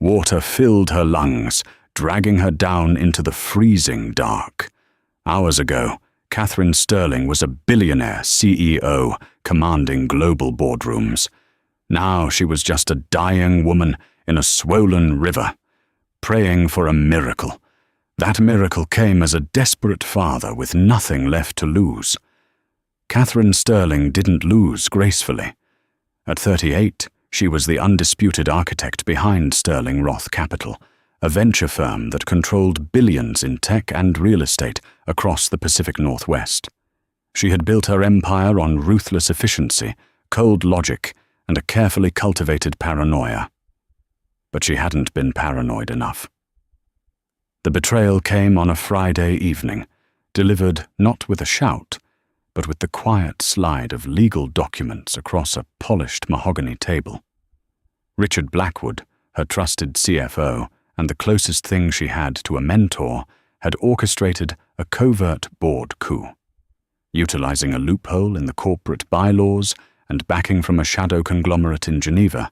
Water filled her lungs, dragging her down into the freezing dark. Hours ago, Catherine Sterling was a billionaire CEO commanding global boardrooms. Now she was just a dying woman in a swollen river, praying for a miracle. That miracle came as a desperate father with nothing left to lose. Catherine Sterling didn't lose gracefully. At 38, she was the undisputed architect behind Sterling Roth Capital, a venture firm that controlled billions in tech and real estate across the Pacific Northwest. She had built her empire on ruthless efficiency, cold logic, and a carefully cultivated paranoia. But she hadn't been paranoid enough. The betrayal came on a Friday evening, delivered not with a shout, but with the quiet slide of legal documents across a polished mahogany table. Richard Blackwood, her trusted CFO, and the closest thing she had to a mentor, had orchestrated a covert board coup. Utilizing a loophole in the corporate bylaws and backing from a shadow conglomerate in Geneva,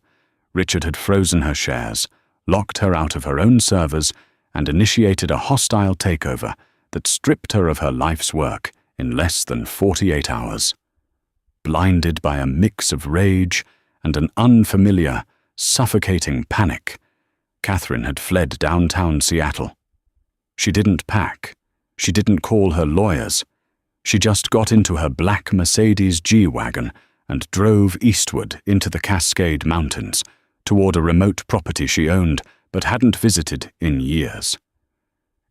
Richard had frozen her shares, locked her out of her own servers, and initiated a hostile takeover that stripped her of her life's work in less than 48 hours. Blinded by a mix of rage and an unfamiliar, suffocating panic, Catherine had fled downtown Seattle. She didn't pack. She didn't call her lawyers. She just got into her black Mercedes G-Wagon and drove eastward into the Cascade Mountains toward a remote property she owned but hadn't visited in years.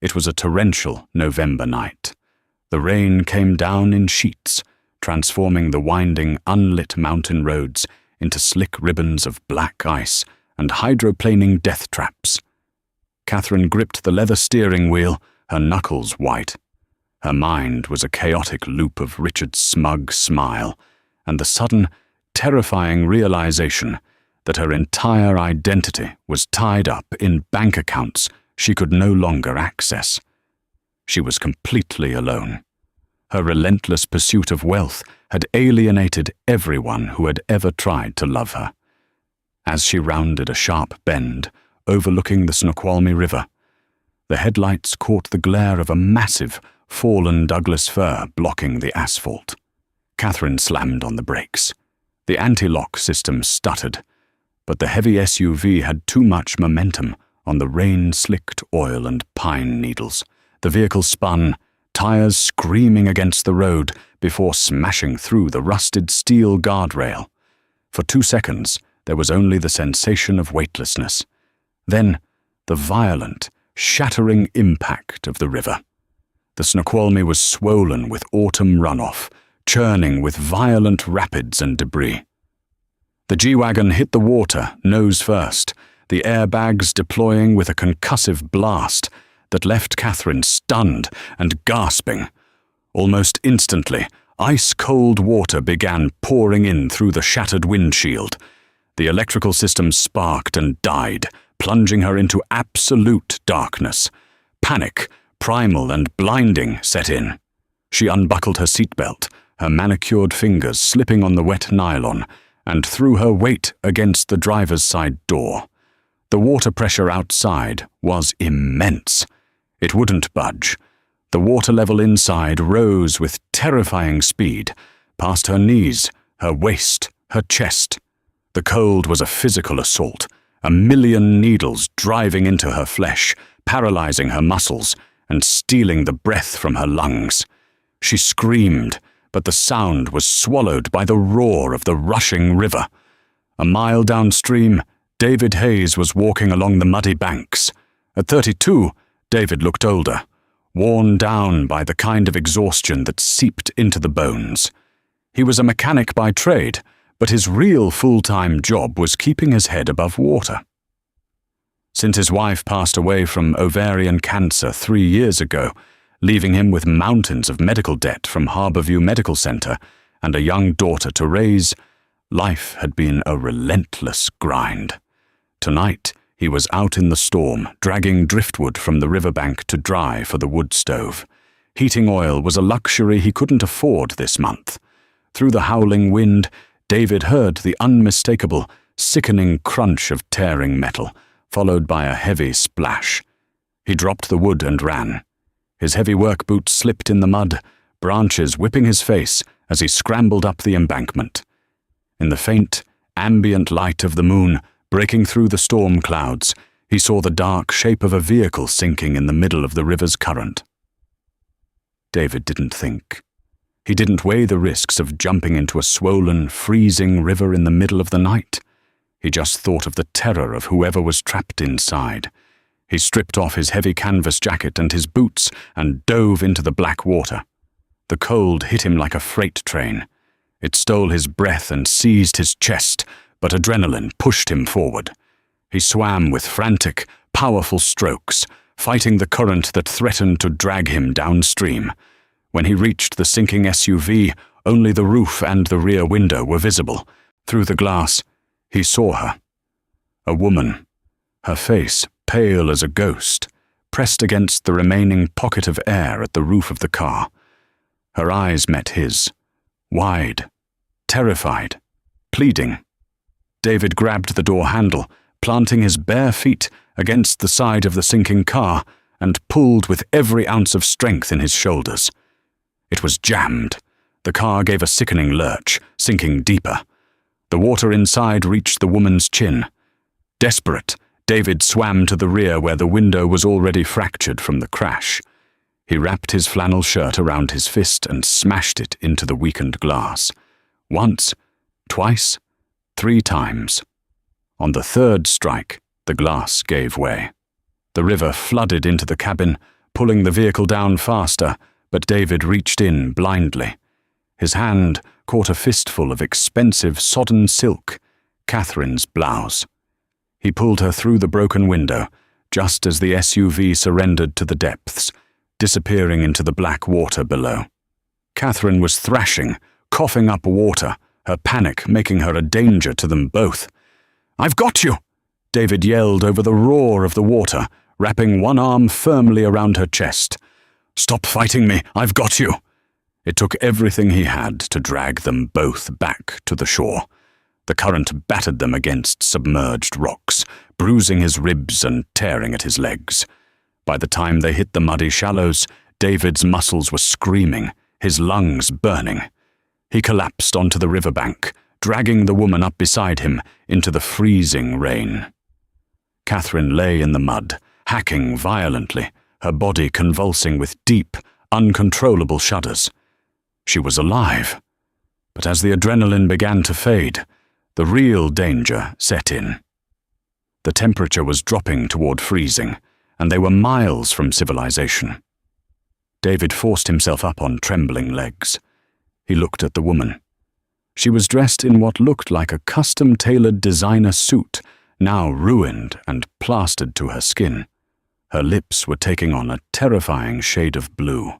It was a torrential November night. The rain came down in sheets, transforming the winding, unlit mountain roads into slick ribbons of black ice and hydroplaning death traps. Catherine gripped the leather steering wheel, her knuckles white. Her mind was a chaotic loop of Richard's smug smile and the sudden, terrifying realization that her entire identity was tied up in bank accounts she could no longer access. She was completely alone. Her relentless pursuit of wealth had alienated everyone who had ever tried to love her. As she rounded a sharp bend, overlooking the Snoqualmie River, the headlights caught the glare of a massive, fallen Douglas fir blocking the asphalt. Catherine slammed on the brakes. The anti-lock system stuttered, but the heavy SUV had too much momentum on the rain-slicked oil and pine needles. The vehicle spun, tires screaming against the road before smashing through the rusted steel guardrail. For 2 seconds, there was only the sensation of weightlessness. Then, the violent, shattering impact of the river. The Snoqualmie was swollen with autumn runoff, churning with violent rapids and debris. The G-Wagon hit the water, nose first, the airbags deploying with a concussive blast that left Catherine stunned and gasping. Almost instantly, ice-cold water began pouring in through the shattered windshield. The electrical system sparked and died, plunging her into absolute darkness. Panic, primal and blinding, set in. She unbuckled her seatbelt, her manicured fingers slipping on the wet nylon, and threw her weight against the driver's side door. The water pressure outside was immense. It wouldn't budge. The water level inside rose with terrifying speed, past her knees, her waist, her chest. The cold was a physical assault, a million needles driving into her flesh, paralyzing her muscles, and stealing the breath from her lungs. She screamed, but the sound was swallowed by the roar of the rushing river. A mile downstream, David Hayes was walking along the muddy banks. At 32, David looked older, worn down by the kind of exhaustion that seeped into the bones. He was a mechanic by trade, but his real full-time job was keeping his head above water. Since his wife passed away from ovarian cancer 3 years ago, leaving him with mountains of medical debt from Harborview Medical Center and a young daughter to raise, life had been a relentless grind. Tonight, he was out in the storm, dragging driftwood from the riverbank to dry for the wood stove. Heating oil was a luxury he couldn't afford this month. Through the howling wind, David heard the unmistakable, sickening crunch of tearing metal, followed by a heavy splash. He dropped the wood and ran. His heavy work boots slipped in the mud, branches whipping his face as he scrambled up the embankment. In the faint, ambient light of the moon breaking through the storm clouds, he saw the dark shape of a vehicle sinking in the middle of the river's current. David didn't think. He didn't weigh the risks of jumping into a swollen, freezing river in the middle of the night. He just thought of the terror of whoever was trapped inside. He stripped off his heavy canvas jacket and his boots and dove into the black water. The cold hit him like a freight train. It stole his breath and seized his chest, but adrenaline pushed him forward. He swam with frantic, powerful strokes, fighting the current that threatened to drag him downstream. When he reached the sinking SUV, only the roof and the rear window were visible. Through the glass, he saw her. A woman, her face pale as a ghost, pressed against the remaining pocket of air at the roof of the car. Her eyes met his, wide, terrified, pleading. David grabbed the door handle, planting his bare feet against the side of the sinking car, and pulled with every ounce of strength in his shoulders. It was jammed. The car gave a sickening lurch, sinking deeper. The water inside reached the woman's chin. Desperate, David swam to the rear where the window was already fractured from the crash. He wrapped his flannel shirt around his fist and smashed it into the weakened glass. Once, twice, 3 times. On the 3rd strike, the glass gave way. The river flooded into the cabin, pulling the vehicle down faster, but David reached in blindly. His hand caught a fistful of expensive sodden silk, Catherine's blouse. He pulled her through the broken window, just as the SUV surrendered to the depths, disappearing into the black water below. Catherine was thrashing, coughing up water, her panic making her a danger to them both. "I've got you!" David yelled over the roar of the water, wrapping one arm firmly around her chest. "Stop fighting me, I've got you!" It took everything he had to drag them both back to the shore. The current battered them against submerged rocks, bruising his ribs and tearing at his legs. By the time they hit the muddy shallows, David's muscles were screaming, his lungs burning. He collapsed onto the riverbank, dragging the woman up beside him into the freezing rain. Catherine lay in the mud, hacking violently, her body convulsing with deep, uncontrollable shudders. She was alive. But as the adrenaline began to fade, the real danger set in. The temperature was dropping toward freezing, and they were miles from civilization. David forced himself up on trembling legs. He looked at the woman. She was dressed in what looked like a custom-tailored designer suit, now ruined and plastered to her skin. Her lips were taking on a terrifying shade of blue.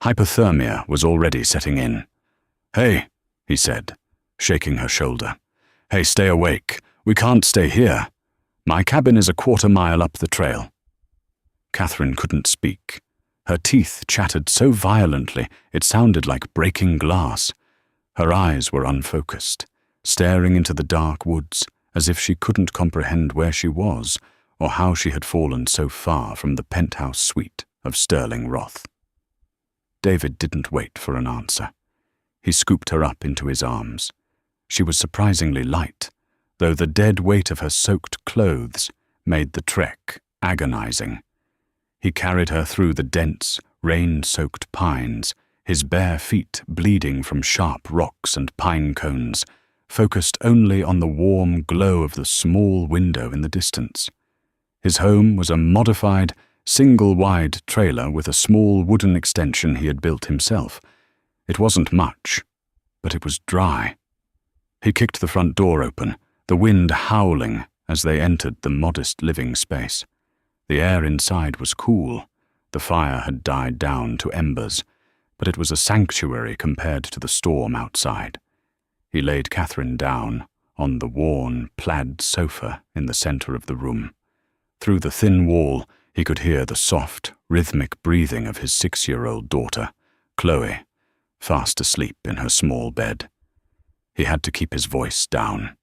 Hypothermia was already setting in. "Hey," he said, shaking her shoulder. "Hey, stay awake. We can't stay here. My cabin is a 1/4 mile up the trail." Catherine couldn't speak. Her teeth chattered so violently it sounded like breaking glass. Her eyes were unfocused, staring into the dark woods as if she couldn't comprehend where she was or how she had fallen so far from the penthouse suite of Sterling Roth. David didn't wait for an answer. He scooped her up into his arms. She was surprisingly light, though the dead weight of her soaked clothes made the trek agonizing. He carried her through the dense, rain-soaked pines, his bare feet bleeding from sharp rocks and pine cones, focused only on the warm glow of the small window in the distance. His home was a modified, single-wide trailer with a small wooden extension he had built himself. It wasn't much, but it was dry. He kicked the front door open, the wind howling as they entered the modest living space. The air inside was cool. The fire had died down to embers, but it was a sanctuary compared to the storm outside. He laid Catherine down on the worn, plaid sofa in the center of the room. Through the thin wall, he could hear the soft, rhythmic breathing of his 6-year-old daughter, Chloe, fast asleep in her small bed. He had to keep his voice down.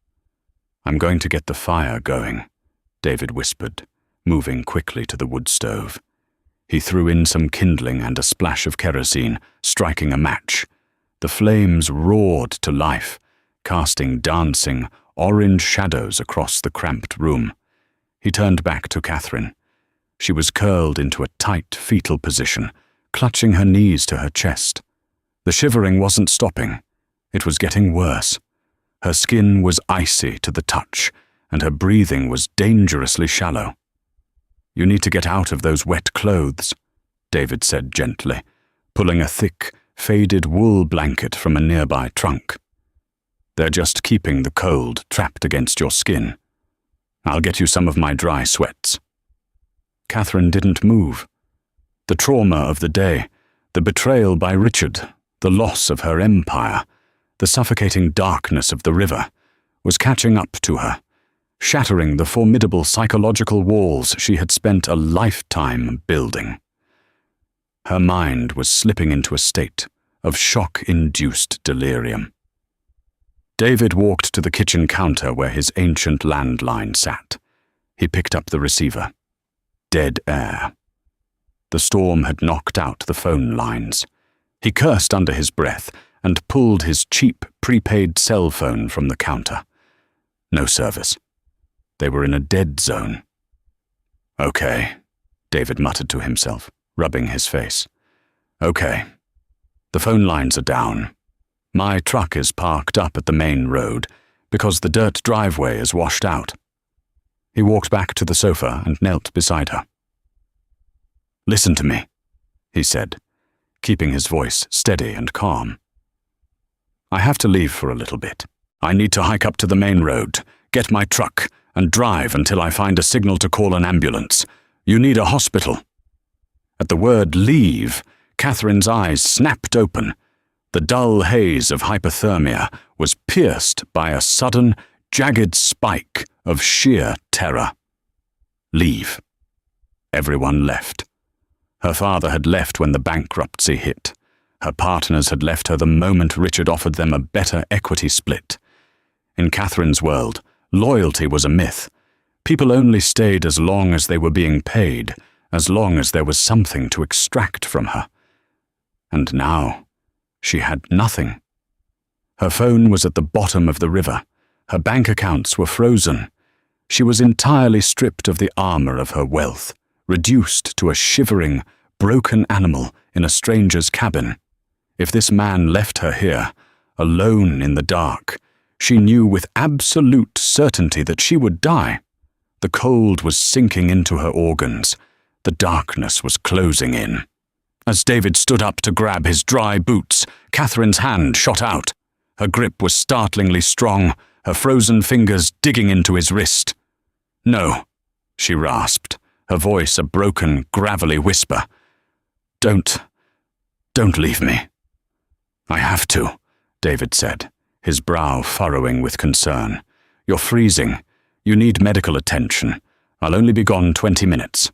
"I'm going to get the fire going. David whispered, moving quickly to the wood stove. He threw in some kindling and a splash of kerosene, striking a match. The flames roared to life, casting dancing, orange shadows across the cramped room. He turned back to Catherine. She was curled into a tight fetal position, clutching her knees to her chest. The shivering wasn't stopping. It was getting worse. Her skin was icy to the touch, and her breathing was dangerously shallow. "You need to get out of those wet clothes," David said gently, pulling a thick, faded wool blanket from a nearby trunk. "They're just keeping the cold trapped against your skin. I'll get you some of my dry sweats." Catherine didn't move. The trauma of the day, the betrayal by Richard, the loss of her empire, the suffocating darkness of the river, was catching up to her, shattering the formidable psychological walls she had spent a lifetime building. Her mind was slipping into a state of shock-induced delirium. David walked to the kitchen counter where his ancient landline sat. He picked up the receiver. Dead air. The storm had knocked out the phone lines. He cursed under his breath and pulled his cheap, prepaid cell phone from the counter. No service. They were in a dead zone. "Okay," David muttered to himself, rubbing his face. "Okay. The phone lines are down. My truck is parked up at the main road because the dirt driveway is washed out." He walked back to the sofa and knelt beside her. "Listen to me," he said, keeping his voice steady and calm. "I have to leave for a little bit. I need to hike up to the main road, get my truck, and drive until I find a signal to call an ambulance. You need a hospital." At the word leave, Catherine's eyes snapped open. The dull haze of hypothermia was pierced by a sudden, jagged spike of sheer terror. Leave. Everyone left. Her father had left when the bankruptcy hit. Her partners had left her the moment Richard offered them a better equity split. In Catherine's world, loyalty was a myth. People only stayed as long as they were being paid, as long as there was something to extract from her. And now, she had nothing. Her phone was at the bottom of the river. Her bank accounts were frozen. She was entirely stripped of the armor of her wealth, reduced to a shivering, broken animal in a stranger's cabin. If this man left her here, alone in the dark, she knew with absolute certainty that she would die. The cold was sinking into her organs. The darkness was closing in. As David stood up to grab his dry boots, Catherine's hand shot out. Her grip was startlingly strong, her frozen fingers digging into his wrist. "No," she rasped, her voice a broken, gravelly whisper. Don't leave me." "I have to," David said, his brow furrowing with concern. "You're freezing. You need medical attention. I'll only be gone 20 minutes.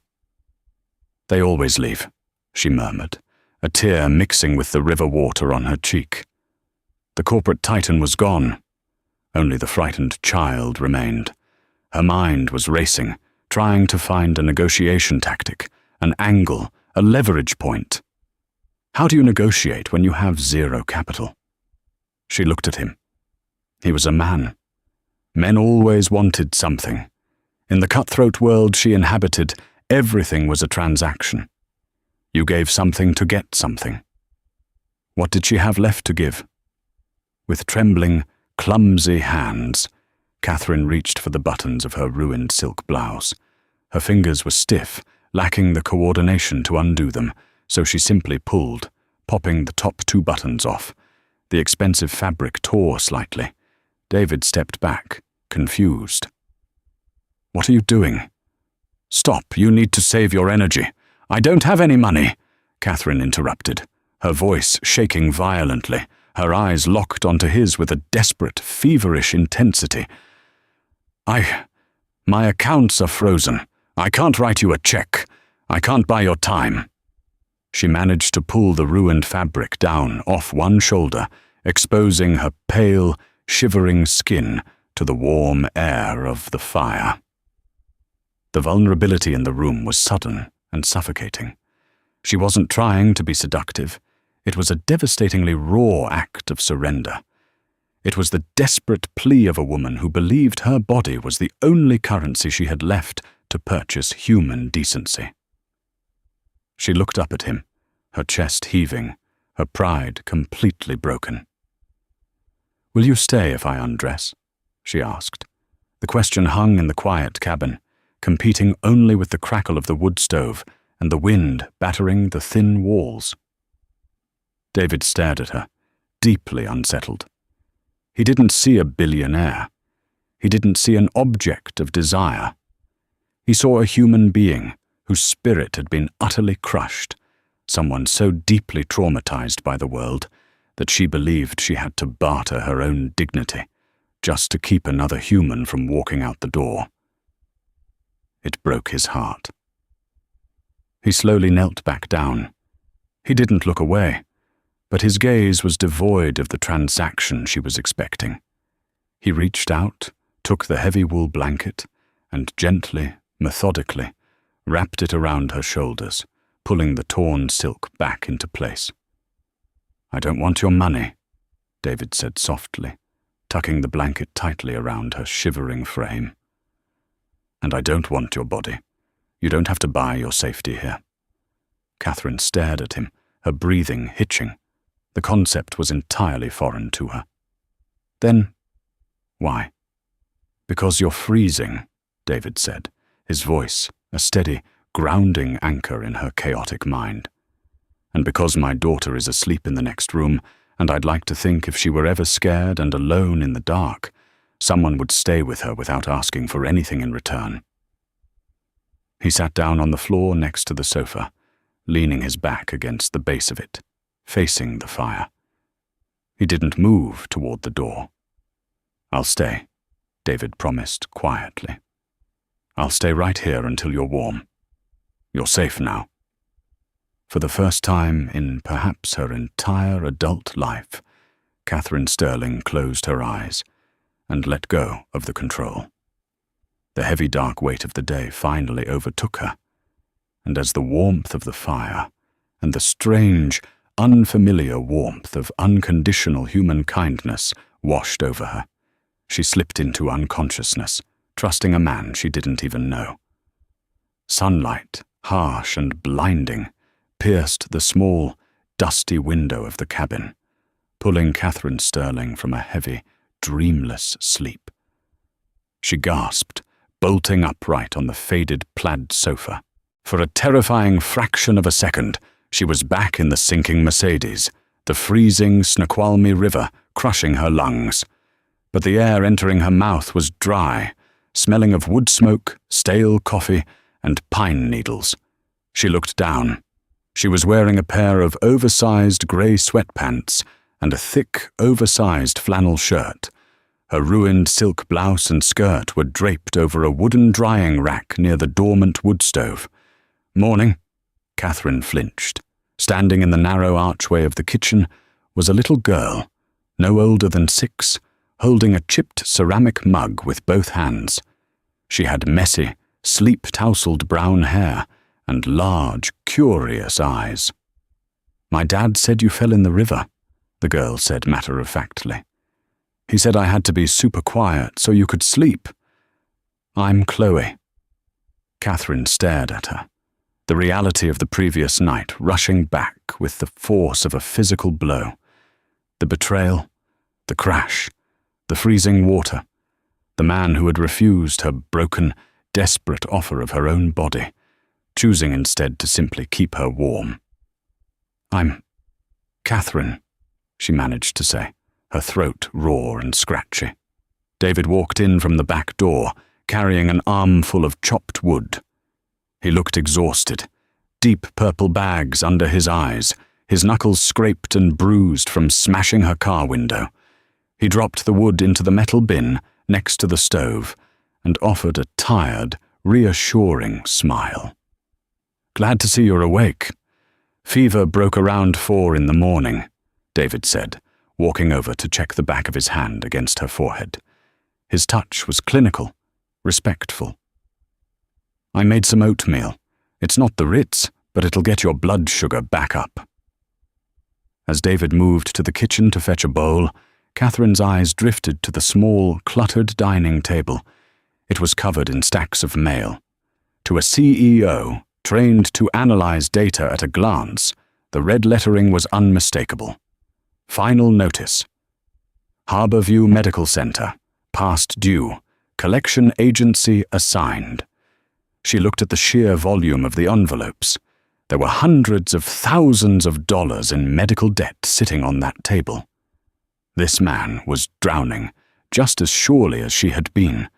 "They always leave," she murmured, a tear mixing with the river water on her cheek. The corporate titan was gone. Only the frightened child remained. Her mind was racing, trying to find a negotiation tactic, an angle, a leverage point. How do you negotiate when you have zero capital? She looked at him. He was a man. Men always wanted something. In the cutthroat world she inhabited, everything was a transaction. You gave something to get something. What did she have left to give? With trembling, clumsy hands, Catherine reached for the buttons of her ruined silk blouse. Her fingers were stiff, lacking the coordination to undo them, so she simply pulled, popping the top 2 buttons off. The expensive fabric tore slightly. David stepped back, confused. "What are you doing?" "Stop, you need to save your energy." "I don't have any money," Catherine interrupted, her voice shaking violently, her eyes locked onto his with a desperate, feverish intensity. My accounts are frozen. I can't write you a check. I can't buy your time." She managed to pull the ruined fabric down off one shoulder, exposing her pale, shivering skin to the warm air of the fire. The vulnerability in the room was sudden and suffocating. She wasn't trying to be seductive. It was a devastatingly raw act of surrender. It was the desperate plea of a woman who believed her body was the only currency she had left to purchase human decency. She looked up at him, her chest heaving, her pride completely broken. "Will you stay if I undress?" she asked. The question hung in the quiet cabin, competing only with the crackle of the wood stove and the wind battering the thin walls. David stared at her, deeply unsettled. He didn't see a billionaire. He didn't see an object of desire. He saw a human being whose spirit had been utterly crushed, someone so deeply traumatized by the world that she believed she had to barter her own dignity just to keep another human from walking out the door. It broke his heart. He slowly knelt back down. He didn't look away, but his gaze was devoid of the transaction she was expecting. He reached out, took the heavy wool blanket, and gently, methodically, wrapped it around her shoulders, pulling the torn silk back into place. "I don't want your money," David said softly, tucking the blanket tightly around her shivering frame. "And I don't want your body. You don't have to buy your safety here." Catherine stared at him, her breathing hitching. The concept was entirely foreign to her. "Then, why?" "Because you're freezing," David said, his voice a steady, grounding anchor in her chaotic mind. "And because my daughter is asleep in the next room, and I'd like to think if she were ever scared and alone in the dark, someone would stay with her without asking for anything in return." He sat down on the floor next to the sofa, leaning his back against the base of it, facing the fire. He didn't move toward the door. "I'll stay," David promised quietly. "I'll stay right here until you're warm. You're safe now." For the first time in perhaps her entire adult life, Catherine Sterling closed her eyes and let go of the control. The heavy dark weight of the day finally overtook her, and as the warmth of the fire and the strange, unfamiliar warmth of unconditional human kindness washed over her, she slipped into unconsciousness, trusting a man she didn't even know. Sunlight, harsh and blinding, pierced the small, dusty window of the cabin, pulling Catherine Sterling from a heavy, dreamless sleep. She gasped, bolting upright on the faded plaid sofa. For a terrifying fraction of a second, she was back in the sinking Mercedes, the freezing Snoqualmie River crushing her lungs. But the air entering her mouth was dry, smelling of wood smoke, stale coffee, and pine needles. She looked down. She was wearing a pair of oversized grey sweatpants and a thick, oversized flannel shirt. Her ruined silk blouse and skirt were draped over a wooden drying rack near the dormant wood stove. "Morning." Catherine flinched. Standing in the narrow archway of the kitchen was a little girl, no older than 6, holding a chipped ceramic mug with both hands. She had messy, sleep-tousled brown hair and large, curious eyes. "My dad said you fell in the river," the girl said matter-of-factly. "He said I had to be super quiet so you could sleep." "I'm Chloe." Catherine stared at her, the reality of the previous night rushing back with the force of a physical blow. The betrayal, the crash, the freezing water, the man who had refused her broken, desperate offer of her own body, choosing instead to simply keep her warm. "I'm Catherine," she managed to say, her throat raw and scratchy. David walked in from the back door, carrying an armful of chopped wood. He looked exhausted, deep purple bags under his eyes, his knuckles scraped and bruised from smashing her car window. He dropped the wood into the metal bin next to the stove and offered a tired, reassuring smile. "Glad to see you're awake. Fever broke around 4 in the morning," David said, walking over to check the back of his hand against her forehead. His touch was clinical, respectful. I made some oatmeal. It's not the Ritz, but it'll get your blood sugar back up." As David moved to the kitchen to fetch a bowl, Catherine's eyes drifted to the small, cluttered dining table. It was covered in stacks of mail. To a CEO, trained to analyze data at a glance, the red lettering was unmistakable. Final notice. Harborview Medical Center, past due, collection agency assigned. She looked at the sheer volume of the envelopes. There were hundreds of thousands of dollars in medical debt sitting on that table. This man was drowning, just as surely as she had been,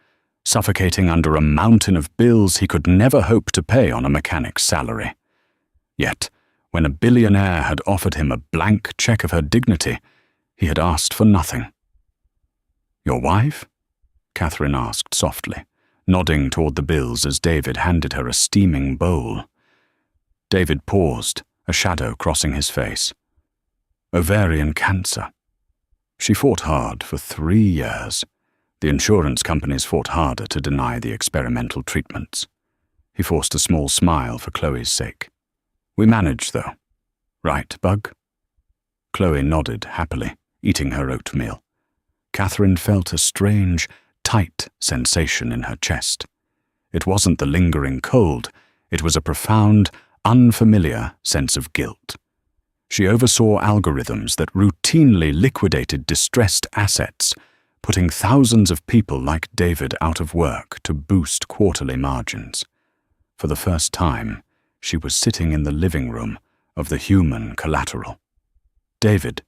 suffocating under a mountain of bills he could never hope to pay on a mechanic's salary. Yet, when a billionaire had offered him a blank check of her dignity, he had asked for nothing. "Your wife?" Catherine asked softly, nodding toward the bills as David handed her a steaming bowl. David paused, a shadow crossing his face. "Ovarian cancer. She fought hard for 3 years. The insurance companies fought harder to deny the experimental treatments." He forced a small smile for Chloe's sake. "We managed, though. Right, Bug?" Chloe nodded happily, eating her oatmeal. Catherine felt a strange, tight sensation in her chest. It wasn't the lingering cold, it was a profound, unfamiliar sense of guilt. She oversaw algorithms that routinely liquidated distressed assets, putting thousands of people like David out of work to boost quarterly margins. For the first time, she was sitting in the living room of the human collateral. "David,"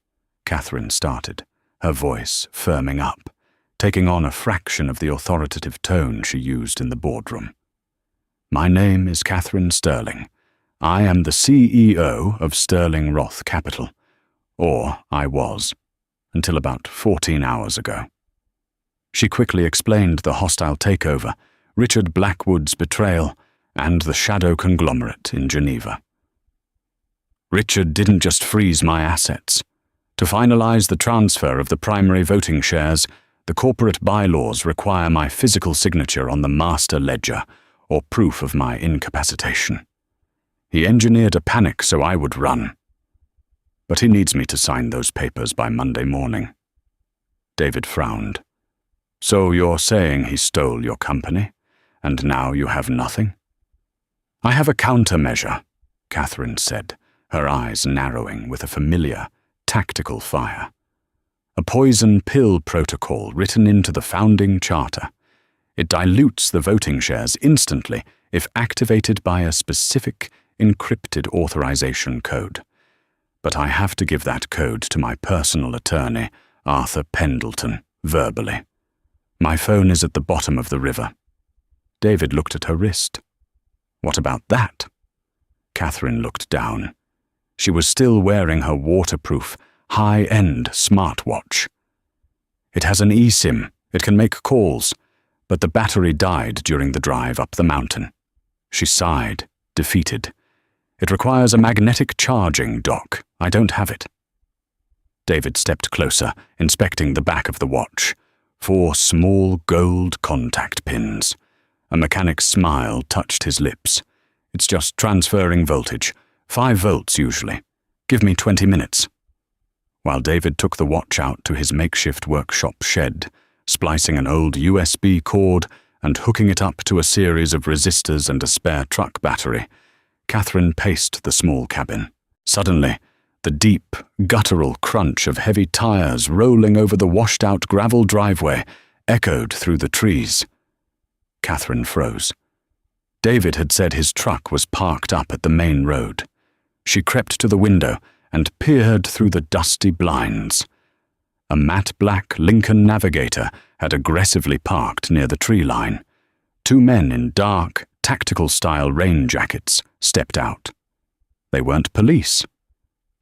Catherine started, her voice firming up, taking on a fraction of the authoritative tone she used in the boardroom. "My name is Catherine Sterling. I am the CEO of Sterling Roth Capital. Or I was, until about 14 hours ago." She quickly explained the hostile takeover, Richard Blackwood's betrayal, and the shadow conglomerate in Geneva. "Richard didn't just freeze my assets. To finalize the transfer of the primary voting shares, the corporate bylaws require my physical signature on the master ledger, or proof of my incapacitation. He engineered a panic so I would run. But he needs me to sign those papers by Monday morning." David frowned. "So you're saying he stole your company, and now you have nothing?" "I have a countermeasure," Catherine said, her eyes narrowing with a familiar, tactical fire. "A poison pill protocol written into the founding charter. It dilutes the voting shares instantly if activated by a specific, encrypted authorization code. But I have to give that code to my personal attorney, Arthur Pendleton, verbally. My phone is at the bottom of the river." David looked at her wrist. "What about that?" Catherine looked down. She was still wearing her waterproof, high-end smartwatch. "It has an eSIM. It can make calls, but the battery died during the drive up the mountain." She sighed, defeated. "It requires a magnetic charging dock. I don't have it." David stepped closer, inspecting the back of the watch. 4 small gold contact pins. A mechanic's smile touched his lips. "It's just transferring voltage. 5 volts usually. Give me 20 minutes. While David took the watch out to his makeshift workshop shed, splicing an old USB cord and hooking it up to a series of resistors and a spare truck battery, Catherine paced the small cabin. Suddenly, the deep, guttural crunch of heavy tires rolling over the washed-out gravel driveway echoed through the trees. Catherine froze. David had said his truck was parked up at the main road. She crept to the window and peered through the dusty blinds. A matte black Lincoln Navigator had aggressively parked near the tree line. 2 men in dark, tactical-style rain jackets stepped out. They weren't police.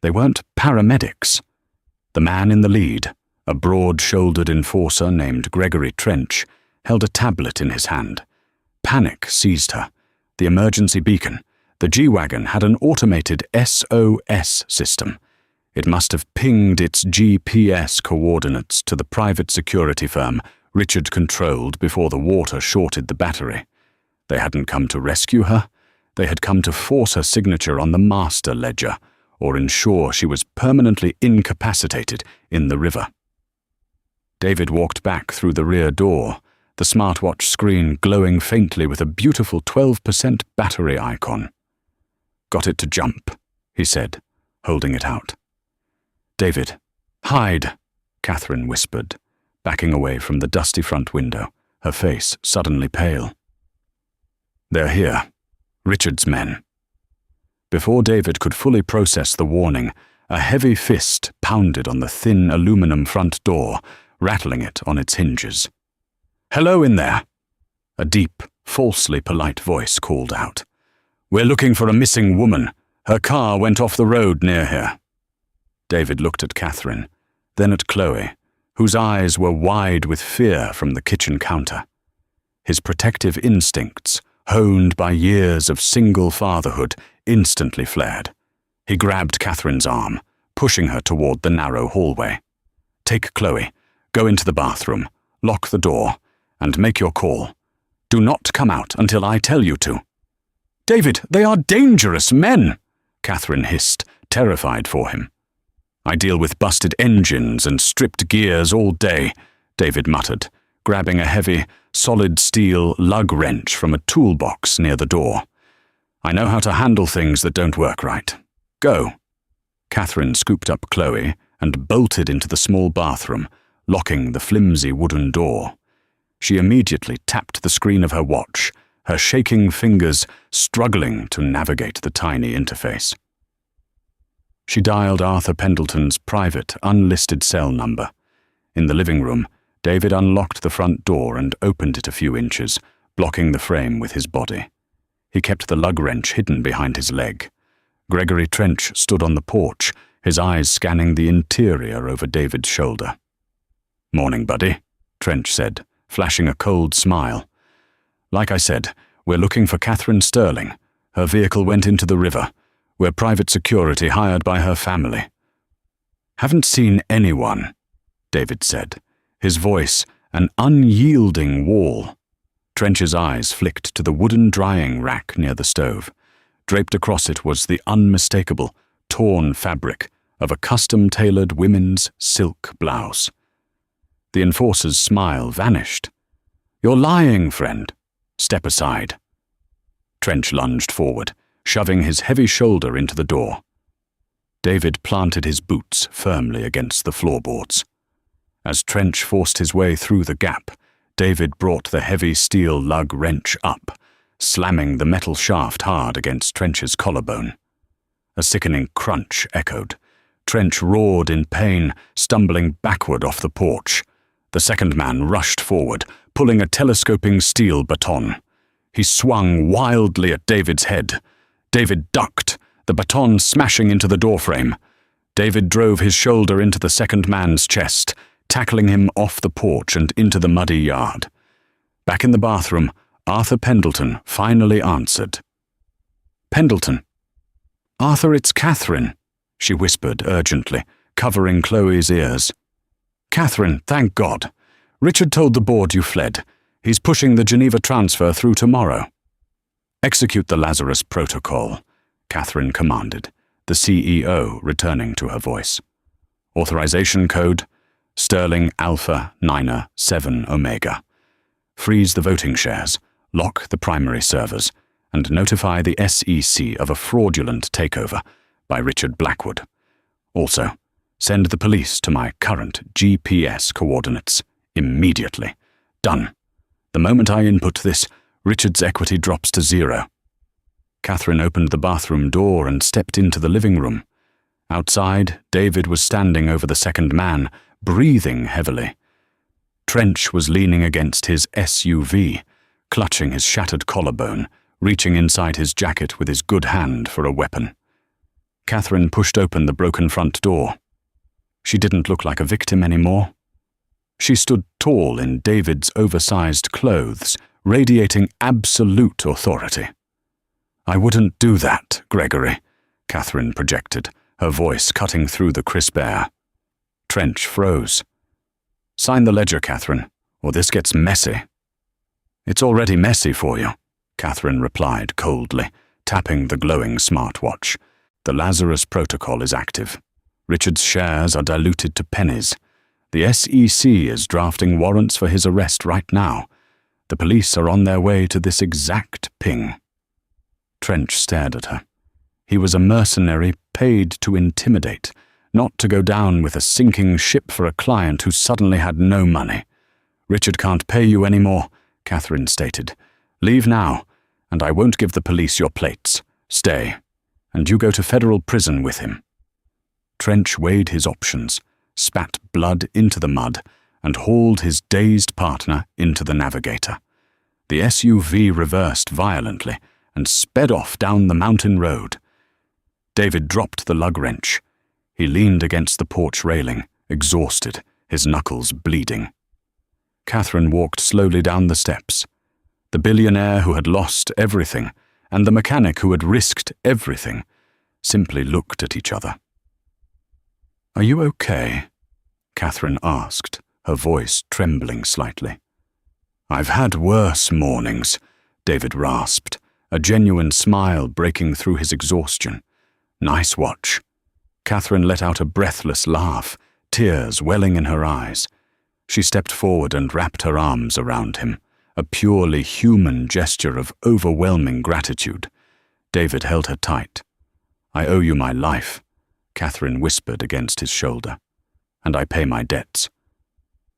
They weren't paramedics. The man in the lead, a broad-shouldered enforcer named Gregory Trench, held a tablet in his hand. Panic seized her. The emergency beacon. The G-Wagon had an automated SOS system. It must have pinged its GPS coordinates to the private security firm Richard controlled before the water shorted the battery. They hadn't come to rescue her. They had come to force her signature on the master ledger, or ensure she was permanently incapacitated in the river. David walked back through the rear door, the smartwatch screen glowing faintly with a beautiful 12% battery icon. "Got it to jump," he said, holding it out. "David, hide," Catherine whispered, backing away from the dusty front window, her face suddenly pale. "They're here. Richard's men." Before David could fully process the warning, a heavy fist pounded on the thin aluminum front door, rattling it on its hinges. "Hello in there," a deep, falsely polite voice called out. "We're looking for a missing woman. Her car went off the road near here." David looked at Catherine, then at Chloe, whose eyes were wide with fear from the kitchen counter. His protective instincts, honed by years of single fatherhood, instantly flared. He grabbed Catherine's arm, pushing her toward the narrow hallway. "Take Chloe, go into the bathroom, lock the door, and make your call. Do not come out until I tell you to." "David, they are dangerous men," Catherine hissed, terrified for him. "I deal with busted engines and stripped gears all day," David muttered, grabbing a heavy, solid steel lug wrench from a toolbox near the door. "I know how to handle things that don't work right. Go." Catherine scooped up Chloe and bolted into the small bathroom, locking the flimsy wooden door. She immediately tapped the screen of her watch, her shaking fingers struggling to navigate the tiny interface. She dialed Arthur Pendleton's private, unlisted cell number. In the living room, David unlocked the front door and opened it a few inches, blocking the frame with his body. He kept the lug wrench hidden behind his leg. Gregory Trench stood on the porch, his eyes scanning the interior over David's shoulder. "Morning, buddy," Trench said, flashing a cold smile. "Like I said, we're looking for Catherine Sterling. Her vehicle went into the river. We're private security hired by her family." "Haven't seen anyone," David said, his voice an unyielding wall. Trench's eyes flicked to the wooden drying rack near the stove. Draped across it was the unmistakable, torn fabric of a custom-tailored women's silk blouse. The enforcer's smile vanished. "You're lying, friend. Step aside." Trench lunged forward, shoving his heavy shoulder into the door. David planted his boots firmly against the floorboards. As Trench forced his way through the gap, David brought the heavy steel lug wrench up, slamming the metal shaft hard against Trench's collarbone. A sickening crunch echoed. Trench roared in pain, stumbling backward off the porch. The second man rushed forward, pulling a telescoping steel baton. He swung wildly at David's head. David ducked, the baton smashing into the doorframe. David drove his shoulder into the second man's chest, tackling him off the porch and into the muddy yard. Back in the bathroom, Arthur Pendleton finally answered. "Pendleton." "Arthur, it's Catherine," she whispered urgently, covering Chloe's ears. "Catherine, thank God. Richard told the board you fled. He's pushing the Geneva transfer through tomorrow." "Execute the Lazarus Protocol," Catherine commanded, the CEO returning to her voice. "Authorization code, Sterling Alpha Niner 7 Omega. Freeze the voting shares, lock the primary servers, and notify the SEC of a fraudulent takeover by Richard Blackwood. Also, send the police to my current GPS coordinates immediately. Done. The moment I input this, Richard's equity drops to 0. Catherine opened the bathroom door and stepped into the living room. Outside, David was standing over the second man, breathing heavily. Trench was leaning against his SUV, clutching his shattered collarbone, reaching inside his jacket with his good hand for a weapon. Catherine pushed open the broken front door. She didn't look like a victim anymore. She stood tall in David's oversized clothes, radiating absolute authority. "I wouldn't do that, Gregory," Catherine projected, her voice cutting through the crisp air. Trench froze. "Sign the ledger, Catherine, or this gets messy." "It's already messy for you," Catherine replied coldly, tapping the glowing smartwatch. "The Lazarus Protocol is active. Richard's shares are diluted to pennies. The SEC is drafting warrants for his arrest right now. The police are on their way to this exact ping." Trench stared at her. He was a mercenary paid to intimidate, not to go down with a sinking ship for a client who suddenly had no money. "Richard can't pay you anymore," Catherine stated. "Leave now, and I won't give the police your plates. Stay, and you go to federal prison with him." Trench weighed his options, spat blood into the mud, and hauled his dazed partner into the navigator. The SUV reversed violently and sped off down the mountain road. David dropped the lug wrench. He leaned against the porch railing, exhausted, his knuckles bleeding. Catherine walked slowly down the steps. The billionaire who had lost everything and the mechanic who had risked everything simply looked at each other. "Are you okay?" Catherine asked, her voice trembling slightly. "I've had worse mornings," David rasped, a genuine smile breaking through his exhaustion. "Nice watch." Catherine let out a breathless laugh, tears welling in her eyes. She stepped forward and wrapped her arms around him, a purely human gesture of overwhelming gratitude. David held her tight. "I owe you my life," Catherine whispered against his shoulder, "and I pay my debts."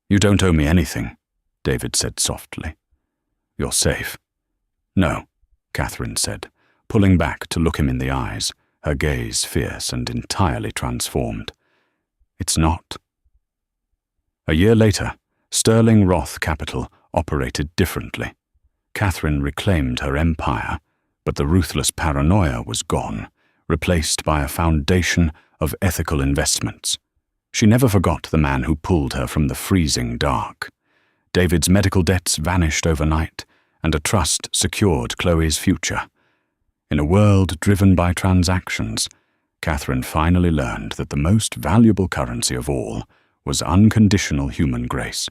"You don't owe me anything," David said softly. "You're safe." "No," Catherine said, pulling back to look him in the eyes, her gaze fierce and entirely transformed. "It's not." A year later, Sterling Roth Capital operated differently. Catherine reclaimed her empire, but the ruthless paranoia was gone, replaced by a foundation of ethical investments. She never forgot the man who pulled her from the freezing dark. David's medical debts vanished overnight, and a trust secured Chloe's future. In a world driven by transactions, Catherine finally learned that the most valuable currency of all was unconditional human grace.